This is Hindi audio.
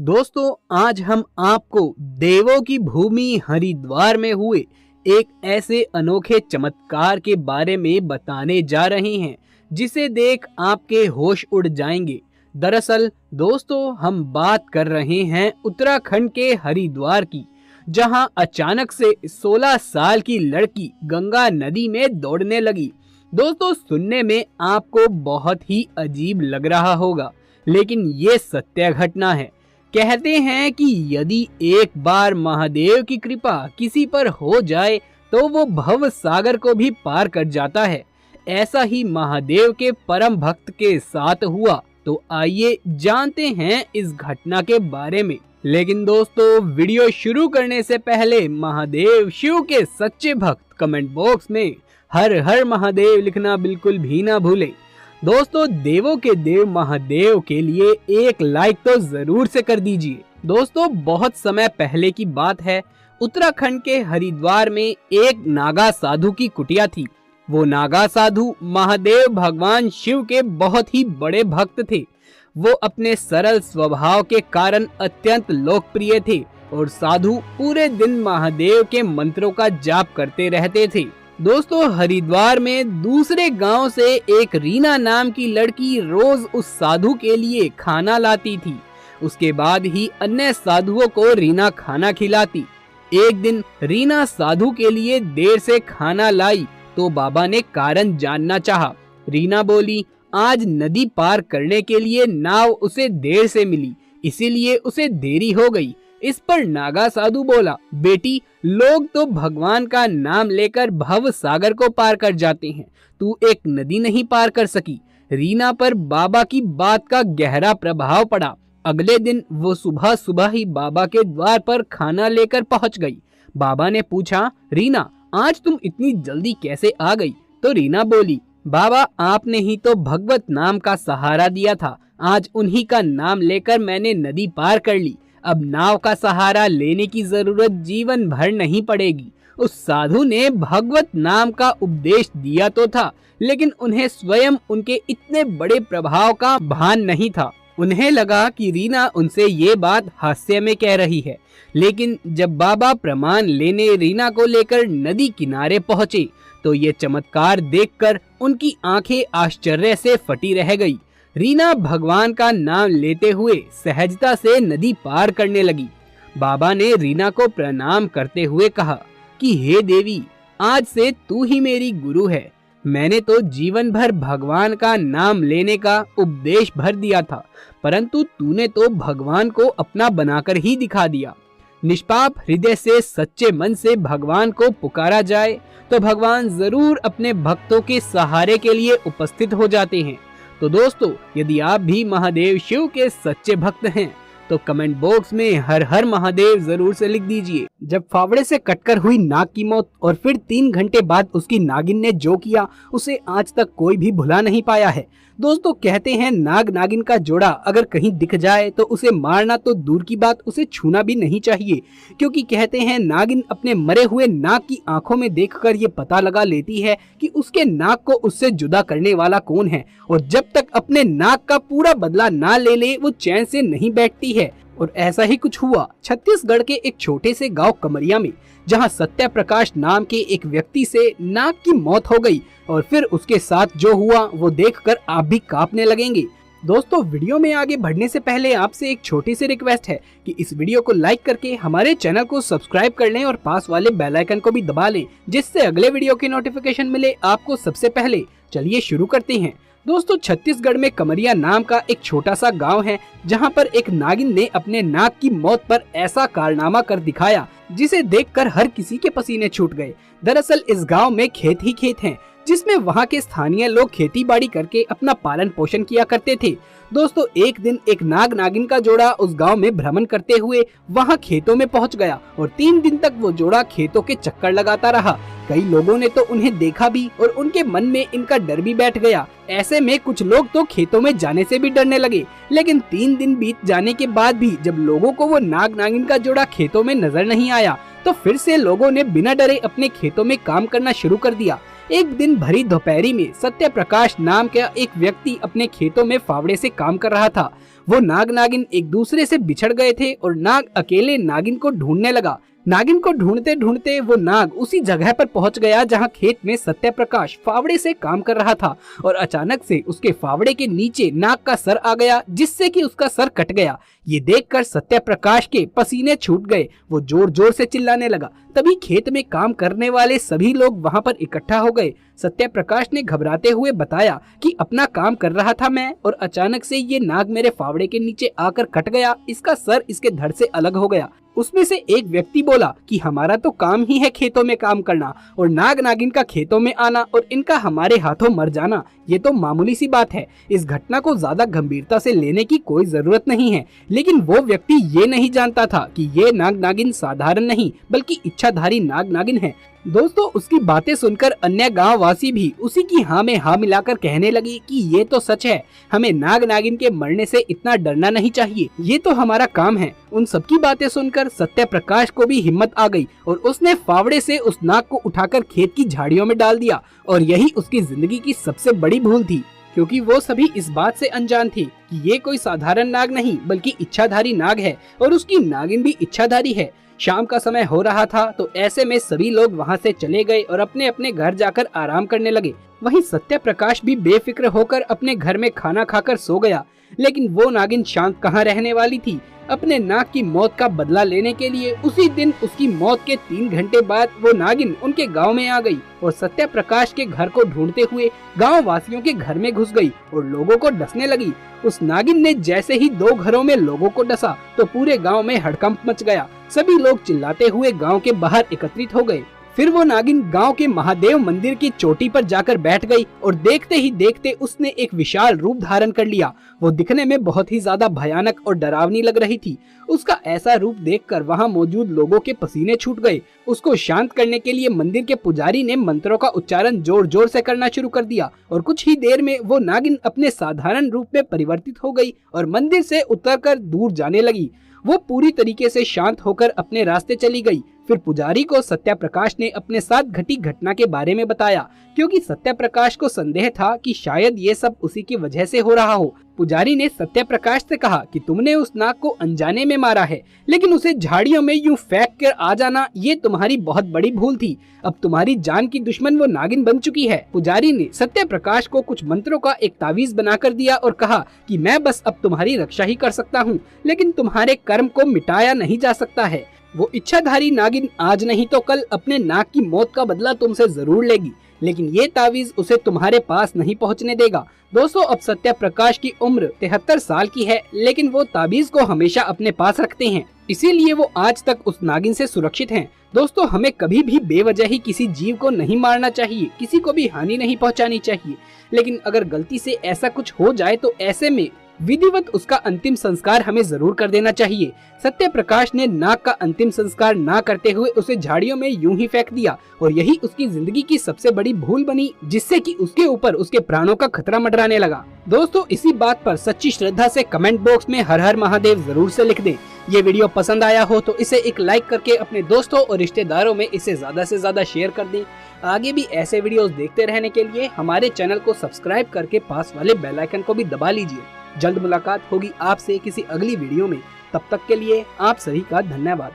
दोस्तों, आज हम आपको देवों की भूमि हरिद्वार में हुए एक ऐसे अनोखे चमत्कार के बारे में बताने जा रहे हैं जिसे देख आपके होश उड़ जाएंगे। दरअसल दोस्तों, हम बात कर रहे हैं उत्तराखंड के हरिद्वार की, जहां अचानक से 16 साल की लड़की गंगा नदी में दौड़ने लगी। दोस्तों, सुनने में आपको बहुत ही अजीब लग रहा होगा, लेकिन ये सत्य घटना है। कहते हैं कि यदि एक बार महादेव की कृपा किसी पर हो जाए तो वो भव सागर को भी पार कर जाता है। ऐसा ही महादेव के परम भक्त के साथ हुआ। तो आइए जानते हैं इस घटना के बारे में। लेकिन दोस्तों, वीडियो शुरू करने से पहले महादेव शिव के सच्चे भक्त कमेंट बॉक्स में हर हर महादेव लिखना बिल्कुल भी ना भूलें। दोस्तों, देवों के देव महादेव के लिए एक लाइक तो जरूर से कर दीजिए। दोस्तों, बहुत समय पहले की बात है। उत्तराखंड के हरिद्वार में एक नागा साधु की कुटिया थी। वो नागा साधु महादेव भगवान शिव के बहुत ही बड़े भक्त थे। वो अपने सरल स्वभाव के कारण अत्यंत लोकप्रिय थे और साधु पूरे दिन महादेव के मंत्रों का जाप करते रहते थे। दोस्तों, हरिद्वार में दूसरे गांव से एक रीना नाम की लड़की रोज उस साधु के लिए खाना लाती थी। उसके बाद ही अन्य साधुओं को रीना खाना खिलाती। एक दिन रीना साधु के लिए देर से खाना लाई तो बाबा ने कारण जानना चाहा। रीना बोली, आज नदी पार करने के लिए नाव उसे देर से मिली, इसीलिए उसे देरी हो गई। इस पर नागा साधु बोला, बेटी, लोग तो भगवान का नाम लेकर भव सागर को पार कर जाते हैं, तू एक नदी नहीं पार कर सकी। रीना पर बाबा की बात का गहरा प्रभाव पड़ा। अगले दिन वो सुबह सुबह ही बाबा के द्वार पर खाना लेकर पहुंच गई। बाबा ने पूछा, रीना, आज तुम इतनी जल्दी कैसे आ गई? तो रीना बोली, बाबा, आपने ही तो भगवत नाम का सहारा दिया था। आज उन्हीं का नाम लेकर मैंने नदी पार कर ली। अब नाव का सहारा लेने की जरूरत जीवन भर नहीं पड़ेगी। उस साधु ने भगवत नाम का उपदेश दिया तो था, लेकिन उन्हें स्वयं उनके इतने बड़े प्रभाव का भान नहीं था। उन्हें लगा कि रीना उनसे ये बात हास्य में कह रही है। लेकिन जब बाबा प्रमाण लेने रीना को लेकर नदी किनारे पहुंचे तो ये चमत्कार देखकर उनकी आंखें आश्चर्य से फटी रह गई। रीना भगवान का नाम लेते हुए सहजता से नदी पार करने लगी। बाबा ने रीना को प्रणाम करते हुए कहा कि हे देवी, आज से तू ही मेरी गुरु है। मैंने तो जीवन भर भगवान का नाम लेने का उपदेश भर दिया था, परंतु तूने तो भगवान को अपना बनाकर ही दिखा दिया। निष्पाप हृदय से सच्चे मन से भगवान को पुकारा जाए तो भगवान जरूर अपने भक्तों के सहारे के लिए उपस्थित हो जाते हैं। तो दोस्तों, यदि आप भी महादेव शिव के सच्चे भक्त हैं तो कमेंट बॉक्स में हर हर महादेव जरूर से लिख दीजिए। जब फावड़े से कटकर हुई नाग की मौत और फिर 3 घंटे बाद उसकी नागिन ने जो किया, उसे आज तक कोई भी भुला नहीं पाया है। दोस्तों, कहते हैं नाग नागिन का जोड़ा अगर कहीं दिख जाए तो उसे मारना तो दूर की बात, उसे छूना भी नहीं चाहिए, क्योंकि कहते हैं नागिन अपने मरे हुए नाग की आंखों में देखकर ये पता लगा लेती है कि उसके नाग को उससे जुदा करने वाला कौन है, और जब तक अपने नाग का पूरा बदला ना ले ले वो चैन से नहीं बैठती है। और ऐसा ही कुछ हुआ छत्तीसगढ़ के एक छोटे से गांव कमरिया में, जहां सत्य प्रकाश नाम के एक व्यक्ति से नाग की मौत हो गई। और फिर उसके साथ जो हुआ वो देखकर आप भी कांपने लगेंगे। दोस्तों, वीडियो में आगे बढ़ने से पहले आपसे एक छोटी सी रिक्वेस्ट है कि इस वीडियो को लाइक करके हमारे चैनल को सब्सक्राइब कर लें और पास वाले बेल आइकन को भी दबा लें, जिससे अगले वीडियो की नोटिफिकेशन मिले आपको सबसे पहले। चलिए शुरू करते हैं। दोस्तों, छत्तीसगढ़ में कमरिया नाम का एक छोटा सा गांव है, जहां पर एक नागिन ने अपने नाग की मौत पर ऐसा कारनामा कर दिखाया जिसे देखकर हर किसी के पसीने छूट गए। दरअसल इस गांव में खेत ही खेत हैं, जिसमें वहां के स्थानीय लोग खेती बाड़ी करके अपना पालन पोषण किया करते थे। दोस्तों, एक दिन एक नाग नागिन का जोड़ा उस गांव में भ्रमण करते हुए वहां खेतों में पहुंच गया और 3 दिन तक वो जोड़ा खेतों के चक्कर लगाता रहा। कई लोगों ने तो उन्हें देखा भी और उनके मन में इनका डर भी बैठ गया। ऐसे में कुछ लोग तो खेतों में जाने से भी डरने लगे। लेकिन 3 दिन बीत जाने के बाद भी जब लोगों को वो नाग नागिन का जोड़ा खेतों में नजर नहीं आया तो फिर से लोगों ने बिना डरे अपने खेतों में काम करना शुरू कर दिया। एक दिन भरी दोपहरी में सत्य प्रकाश नाम का एक व्यक्ति अपने खेतों में फावड़े से काम कर रहा था। वो नाग नागिन एक दूसरे से बिछड़ गए थे और नाग अकेले नागिन को ढूंढने लगा। नागिन को ढूंढते ढूंढते वो नाग उसी जगह पर पहुंच गया जहां खेत में सत्य प्रकाश फावड़े से काम कर रहा था और अचानक से उसके फावड़े के नीचे नाग का सर आ गया, जिससे कि उसका सर कट गया। ये देखकर सत्य प्रकाश के पसीने छूट गए। वो जोर जोर से चिल्लाने लगा। तभी खेत में काम करने वाले सभी लोग वहां पर इकट्ठा हो गए। सत्य प्रकाश ने घबराते हुए बताया कि अपना काम कर रहा था मैं और अचानक से ये नाग मेरे फावड़े के नीचे आकर कट गया। इसका सर इसके धड़ से अलग हो गया। उसमें से एक व्यक्ति बोला कि हमारा तो काम ही है खेतों में काम करना और नाग नागिन का खेतों में आना और इनका हमारे हाथों मर जाना, ये तो मामूली सी बात है। इस घटना को ज्यादा गंभीरता से लेने की कोई जरूरत नहीं है। लेकिन वो व्यक्ति ये नहीं जानता था कि ये नाग नागिन साधारण नहीं बल्कि इच्छाधारी नाग नागिन है। दोस्तों, उसकी बातें सुनकर अन्य गांव वासी भी उसी की हाँ में हाँ मिलाकर कहने लगी कि ये तो सच है, हमें नाग नागिन के मरने से इतना डरना नहीं चाहिए, ये तो हमारा काम है। उन सबकी बातें सुनकर सत्य प्रकाश को भी हिम्मत आ गई और उसने फावड़े से उस नाग को उठाकर खेत की झाड़ियों में डाल दिया। और यही उसकी जिंदगी की सबसे बड़ी भूल थी, क्योंकि वो सभी इस बात से अनजान थे कि ये कोई साधारण नाग नहीं बल्कि इच्छाधारी नाग है और उसकी नागिन भी इच्छाधारी है। शाम का समय हो रहा था तो ऐसे में सभी लोग वहां से चले गए और अपने अपने घर जाकर आराम करने लगे। वहीं सत्य प्रकाश भी बेफिक्र होकर अपने घर में खाना खाकर सो गया। लेकिन वो नागिन शांत कहाँ रहने वाली थी। अपने नाग की मौत का बदला लेने के लिए उसी दिन उसकी मौत के 3 घंटे बाद वो नागिन उनके गांव में आ गई और सत्य प्रकाश के घर को ढूंढते हुए गांव वासियों के घर में घुस गई और लोगों को डसने लगी। उस नागिन ने जैसे ही 2 घरों में लोगों को डसा तो पूरे गांव में हड़कंप मच गया। सभी लोग चिल्लाते हुए गांव के बाहर एकत्रित हो गए। फिर वो नागिन गांव के महादेव मंदिर की चोटी पर जाकर बैठ गई और देखते ही देखते उसने एक विशाल रूप धारण कर लिया। वो दिखने में बहुत ही ज्यादा भयानक और डरावनी लग रही थी। उसका ऐसा रूप देखकर वहां मौजूद लोगों के पसीने छूट गए। उसको शांत करने के लिए मंदिर के पुजारी ने मंत्रों का उच्चारण जोर जोर से करना शुरू कर दिया और कुछ ही देर में वो नागिन अपने साधारण रूप में परिवर्तित हो गई और मंदिर से उतरकर दूर जाने लगी। वो पूरी तरीके से शांत होकर अपने रास्ते चली गई। फिर पुजारी को सत्य प्रकाश ने अपने साथ घटी घटना के बारे में बताया, क्योंकि सत्य प्रकाश को संदेह था कि शायद ये सब उसी की वजह से हो रहा हो। पुजारी ने सत्य प्रकाश से कहा कि तुमने उस नाग को अनजाने में मारा है, लेकिन उसे झाड़ियों में यूं फेंक कर आ जाना ये तुम्हारी बहुत बड़ी भूल थी। अब तुम्हारी जान की दुश्मन वो नागिन बन चुकी है। पुजारी ने सत्य प्रकाश को कुछ मंत्रों का एक तावीज बनाकर दिया और कहा कि मैं बस अब तुम्हारी रक्षा ही कर सकता हूँ, लेकिन तुम्हारे कर्म को मिटाया नहीं जा सकता है। वो इच्छाधारी नागिन आज नहीं तो कल अपने नाग की मौत का बदला तुमसे जरूर लेगी, लेकिन ये तावीज उसे तुम्हारे पास नहीं पहुंचने देगा। दोस्तों, अब सत्य प्रकाश की उम्र 73 साल की है, लेकिन वो ताबीज को हमेशा अपने पास रखते हैं, इसीलिए वो आज तक उस नागिन से सुरक्षित हैं। दोस्तों, हमें कभी भी बेवजह ही किसी जीव को नहीं मारना चाहिए, किसी को भी हानि नहीं पहुंचानी चाहिए। लेकिन अगर गलती से ऐसा कुछ हो जाए तो ऐसे में विधिवत उसका अंतिम संस्कार हमें जरूर कर देना चाहिए। सत्य प्रकाश ने नाग का अंतिम संस्कार ना करते हुए उसे झाड़ियों में यूं ही फेंक दिया और यही उसकी जिंदगी की सबसे बड़ी भूल बनी, जिससे कि उसके ऊपर उसके प्राणों का खतरा मंडराने लगा। दोस्तों, इसी बात पर सच्ची श्रद्धा से कमेंट बॉक्स में हर हर महादेव जरूर से लिख दें। ये वीडियो पसंद आया हो तो इसे एक लाइक करके अपने दोस्तों और रिश्तेदारों में इसे ज्यादा से ज्यादा शेयर कर दें। आगे भी ऐसे वीडियोस देखते रहने के लिए हमारे चैनल को सब्सक्राइब करके पास वाले बेल आइकन को भी दबा लीजिए। जल्द मुलाकात होगी आपसे किसी अगली वीडियो में। तब तक के लिए आप सभी का धन्यवाद।